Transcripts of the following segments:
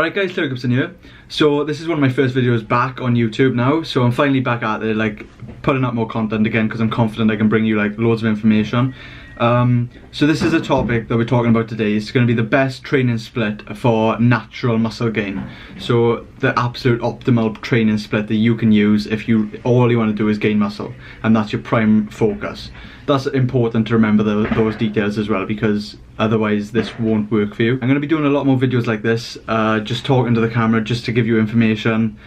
Alright guys, Gibson here. So this is one of my first videos back on YouTube now, so I'm finally back at it, like putting up more content again because I'm confident I can bring you like loads of information. So this is a topic that we're talking about today. It's going to be the best training split for natural muscle gain. So the absolute optimal training split that you can use if all you want to do is gain muscle, and that's your prime focus. That's important to remember those details as well, because otherwise this won't work for you. I'm going to be doing a lot more videos like this, just talking to the camera just to give you information.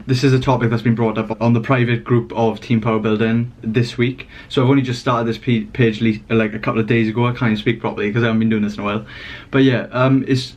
This is a topic that's been brought up on the private group of Team Power Building this week. So I've only just started this page like a couple of days ago. I can't even speak properly because I haven't been doing this in a while. But yeah,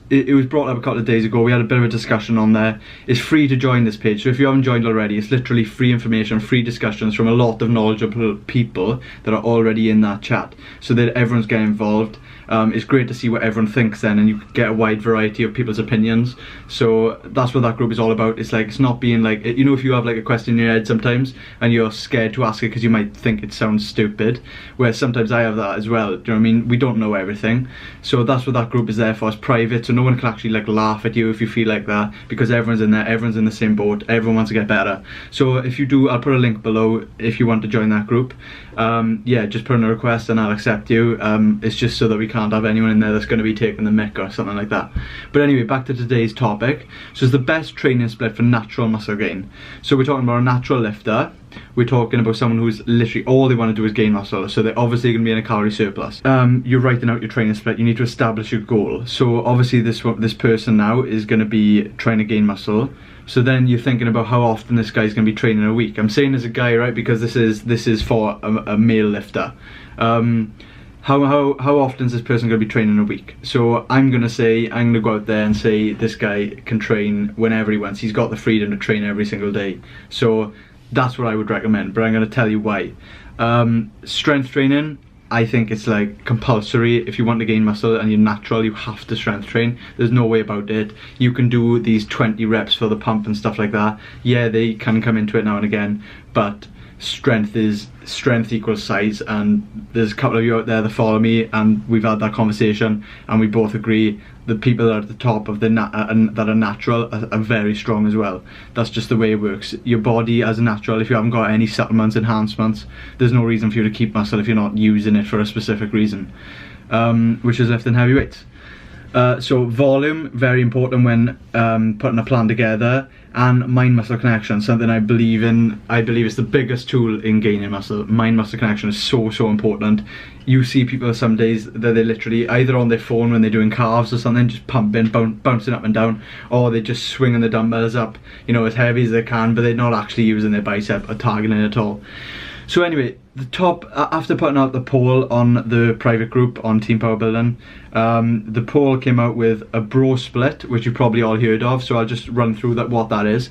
it was brought up a couple of days ago. We had a bit of a discussion on there. It's free to join this page, so if you haven't joined already, it's literally free information, free discussions from a lot of knowledgeable people that are already in that chat, so that everyone's getting involved. It's great to see what everyone thinks then, and you get a wide variety of people's opinions. So that's what that group is all about. It's like, it's not being like, you know, if you have like a question in your head sometimes and you're scared to ask it because you might think it sounds stupid, where sometimes I have that as well. Do you know what I mean? We don't know everything. So that's what that group is there for. It's private, so no one can actually like laugh at you if you feel like that, because everyone's in there, everyone's in the same boat, everyone wants to get better. So if you do, I'll put a link below if you want to join that group. Yeah, just put in a request and I'll accept you. It's just so that we can't have anyone in there that's going to be taking the mick or something like that. But anyway, back to today's topic. So it's the best training split for natural muscle gain. So we're talking about a natural lifter. We're talking about someone who's literally all they want to do is gain muscle, so they're obviously going to be in a calorie surplus. You're writing out your training split. You need to establish your goal. So obviously this person now is going to be trying to gain muscle. So then you're thinking about how often this guy's going to be training a week. I'm saying as a guy, right, because this is for a male lifter. How often is this person going to be training a week? So I'm going to say, I'm going to go out there and say this guy can train whenever he wants. He's got the freedom to train every single day. So that's what I would recommend, but I'm going to tell you why. Strength training, I think it's like compulsory. If you want to gain muscle and you're natural, you have to strength train. There's no way about it. You can do these 20 reps for the pump and stuff like that. Yeah, they can come into it now and again, but strength equals size, and there's a couple of you out there that follow me and we've had that conversation and we both agree the people that are at the top of that are natural are very strong as well. That's just the way it works. Your body as a natural, if you haven't got any supplements, enhancements, there's no reason for you to keep muscle if you're not using it for a specific reason, which is lifting heavy weights. So volume, very important when putting a plan together, and mind-muscle connection, something I believe in. I believe it's the biggest tool in gaining muscle. Mind-muscle connection is so important. You see people some days that they're literally either on their phone when they're doing calves or something, just pumping, bouncing up and down, or they're just swinging the dumbbells up, you know, as heavy as they can, but they're not actually using their bicep or targeting it at all. So anyway, the top, after putting out the poll on the private group on Team Power Building, the poll came out with a bro split, which you probably all heard of, so I'll just run through what that is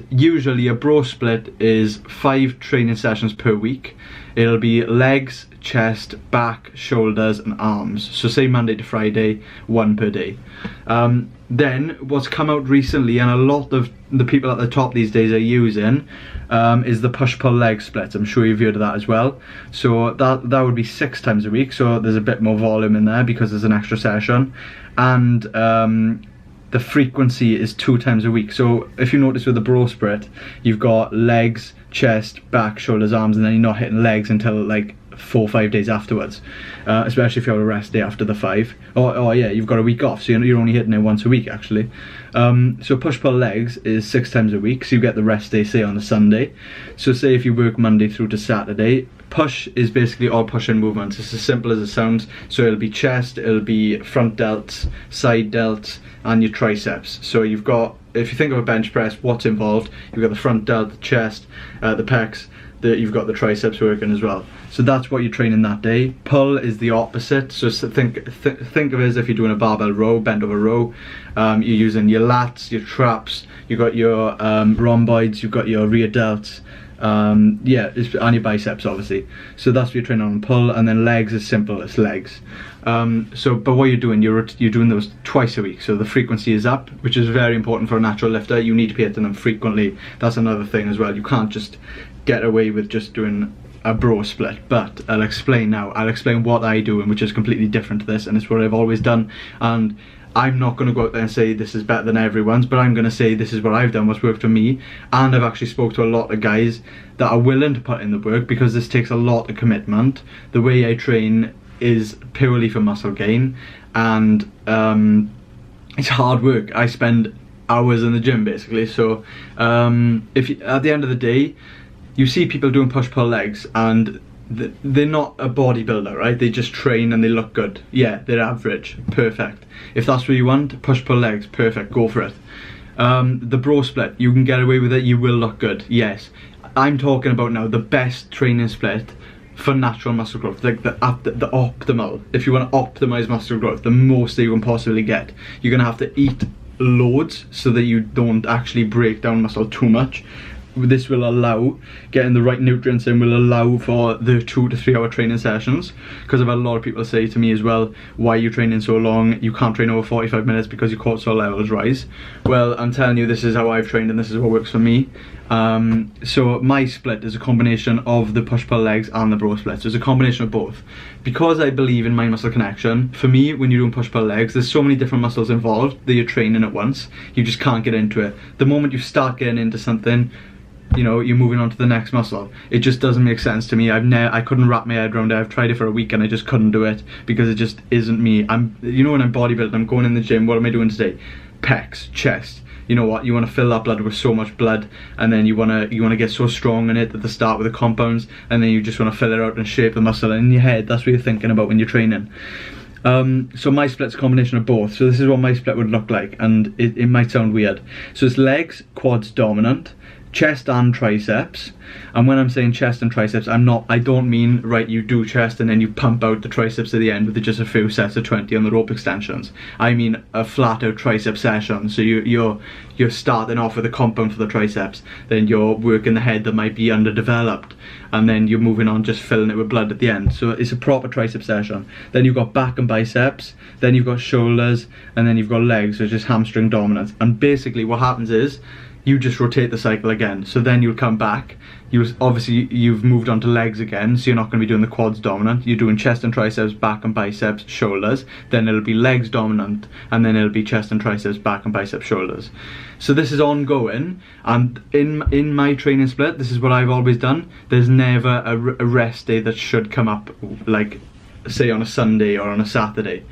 usually a bro split is 5 training sessions per week. It'll be legs, chest, back, shoulders and arms. So say Monday to Friday, 1 per day. Then what's come out recently, and a lot of the people at the top these days are using, is the push-pull leg splits. I'm sure you've heard of that as well. So that would be 6 times a week, so there's a bit more volume in there because there's an extra session, and the frequency is 2 times a week. So if you notice with the bro split, you've got legs, chest, back, shoulders, arms, and then you're not hitting legs until like 4 or 5 days afterwards, especially if you have a rest day after the 5, or yeah, you've got a week off, so you're only hitting it once a week actually. So push-pull legs is 6 times a week, so you get the rest day say on the Sunday. So say if you work Monday through to Saturday, push is basically all push-in movements. It's as simple as it sounds. So it'll be chest, it'll be front delts, side delts, and your triceps. So you've got, if you think of a bench press, what's involved? You've got the front delt, the chest, the pecs, you've got the triceps working as well. So that's what you're training that day. Pull is the opposite. So think of it as if you're doing a barbell row, bent over row. You're using your lats, your traps, you've got your rhomboids, you've got your rear delts, yeah, and your biceps obviously. So that's what you're training on pull. And then legs is simple, it's legs. But what you're doing those twice a week, so the frequency is up, which is very important for a natural lifter. You need to be hitting them frequently. That's another thing as well. You can't just get away with just doing a bro split, but I'll explain now. I'll explain what I do, and which is completely different to this, and it's what I've always done. And I'm not going to go out there and say this is better than everyone's, but I'm going to say this is what I've done, what's worked for me. And I've actually spoke to a lot of guys that are willing to put in the work, because this takes a lot of commitment. The way I train is purely for muscle gain, and it's hard work. I spend hours in the gym basically. So if you, at the end of the day, you see people doing push-pull legs and they're not a bodybuilder, right? They just train and they look good. Yeah, they're average, perfect. If that's what you want, push-pull legs, perfect, go for it. The bro split, you can get away with it, you will look good, yes. I'm talking about now the best training split for natural muscle growth, like the optimal. If you want to optimize muscle growth, the most that you can possibly get, you're going to have to eat loads so that you don't actually break down muscle too much. This will allow, getting the right nutrients in will allow for the 2 to 3 hour training sessions, because I've had a lot of people say to me as well, why are you training so long? You can't train over 45 minutes because your cortisol levels rise. Well, I'm telling you, this is how I've trained and this is what works for me. So my split is a combination of the push-pull legs and the bro split. So it's a combination of both. Because I believe in mind muscle connection, for me, when you're doing push-pull legs, there's so many different muscles involved that you're training at once. You just can't get into it. The moment you start getting into something, you know, you're moving on to the next muscle. It just doesn't make sense to me. I couldn't wrap my head around it. I've tried it for a week and I just couldn't do it, because it just isn't me. You know, when I'm bodybuilding, I'm going in the gym, what am I doing today? Pecs, chest. You know what, you want to fill that blood with so much blood, and then you want to get so strong in it at the start with the compounds, and then you just want to fill it out and shape the muscle. And in your head, that's what you're thinking about when you're training. So my split's a combination of both. So this is what my split would look like, and it might sound weird. So it's legs, quads dominant, chest and triceps. And when I'm saying chest and triceps, I don't mean, right, you do chest and then you pump out the triceps at the end with just a few sets of 20 on the rope extensions. I mean a flat out tricep session. So you're starting off with a compound for the triceps, then you're working the head that might be underdeveloped, and then you're moving on just filling it with blood at the end. So it's a proper tricep session. Then you've got back and biceps, then you've got shoulders, and then you've got legs, so just hamstring dominance. And basically what happens is you just rotate the cycle again. So then you'll come back, you've moved on to legs again, so you're not going to be doing the quads dominant. You're doing chest and triceps, back and biceps, shoulders, then it'll be legs dominant, and then it'll be chest and triceps, back and biceps, shoulders. So this is ongoing, and in my training split, this is what I've always done. There's never a rest day that should come up, like say on a Sunday or on a Saturday.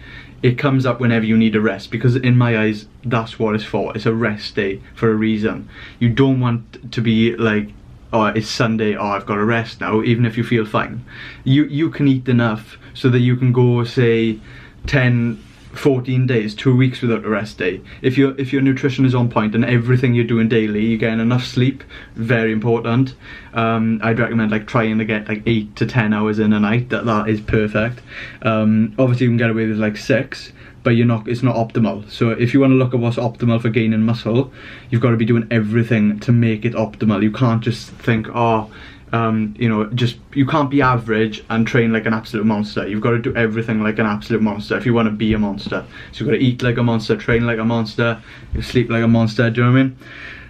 It comes up whenever you need a rest, because in my eyes, that's what it's for. It's a rest day for a reason. You don't want to be like, oh, it's Sunday, oh, I've got to rest now, even if you feel fine. You can eat enough so that you can go, say, 10, 14 days, 2 weeks without a rest day. If your nutrition is on point and everything you're doing daily, you're getting enough sleep, very important. I'd recommend like trying to get like 8 to 10 hours in a night. That is perfect. Obviously you can get away with like 6, but it's not optimal. So if you want to look at what's optimal for gaining muscle, you've got to be doing everything to make it optimal. You can't just think, oh, you know, you can't be average and train like an absolute monster. You've got to do everything like an absolute monster if you want to be a monster. So you've got to eat like a monster, train like a monster, sleep like a monster, do you know what I mean?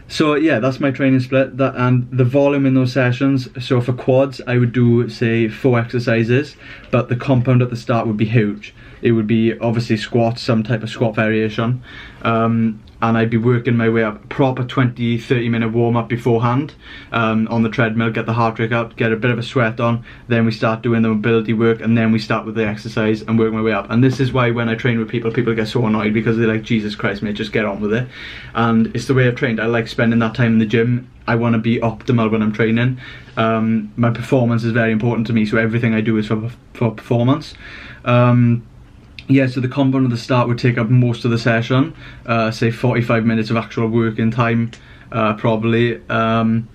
So yeah, that's my training split, and the volume in those sessions. So for quads, I would do, say, 4 exercises, but the compound at the start would be huge. It would be obviously squats, some type of squat variation, and I'd be working my way up. Proper 20-30 minute warm up beforehand on the treadmill, get the heart rate up, get a bit of a sweat on, then we start doing the mobility work, and then we start with the exercise and work my way up. And this is why when I train with people get so annoyed, because they're like, Jesus Christ mate, just get on with it. And it's the way I've trained. I like spending that time in the gym. I want to be optimal when I'm training. My performance is very important to me, so everything I do is for performance. Yeah, so the compound at the start would take up most of the session, say 45 minutes of actual working time, probably, and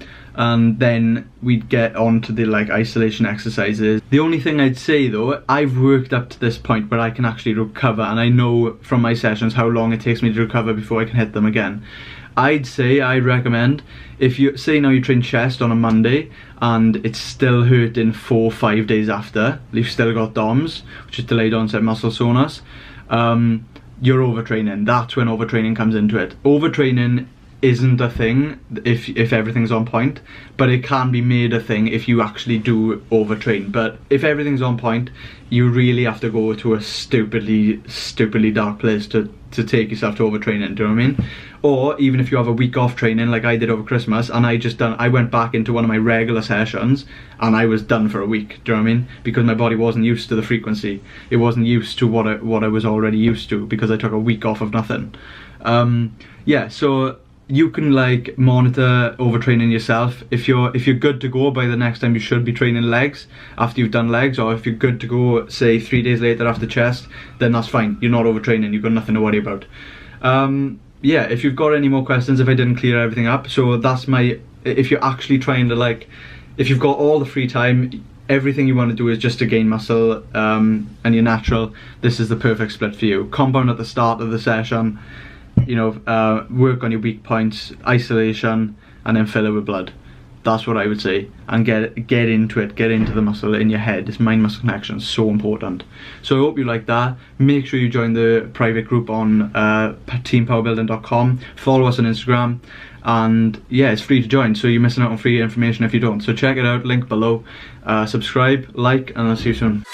then we'd get on to the like isolation exercises. The only thing I'd say though, I've worked up to this point where I can actually recover, and I know from my sessions how long it takes me to recover before I can hit them again. I'd recommend, if you say now you train chest on a Monday and it's still hurting 4 or 5 days after, you've still got DOMS, which is delayed onset muscle soreness, you're overtraining. That's when overtraining comes into it. Overtraining isn't a thing if everything's on point, but it can be made a thing if you actually do overtrain. But if everything's on point, you really have to go to a stupidly dark place to take yourself to overtraining, do you know what I mean? Or even if you have a week off training like I did over Christmas, and I went back into one of my regular sessions and I was done for a week, do you know what I mean? Because my body wasn't used to the frequency, it wasn't used to what I was already used to, because I took a week off of nothing. Yeah, so you can like monitor overtraining yourself. If you're good to go by the next time you should be training legs after you've done legs, or if you're good to go say 3 days later after chest, then that's fine, you're not overtraining, you've got nothing to worry about. Yeah, if you've got any more questions, if I didn't clear everything up, so that's if you're actually trying to like, if you've got all the free time, everything you want to do is just to gain muscle, and you're natural, this is the perfect split for you. Compound at the start of the session, you know, work on your weak points, isolation, and then fill it with blood. That's what I would say. And get into it, get into the muscle in your head. This mind-muscle connection is so important. So I hope you like that. Make sure you join the private group on teampowerbuilding.com. Follow us on Instagram. And yeah, it's free to join, so you're missing out on free information if you don't. So check it out, link below. Subscribe, like, and I'll see you soon.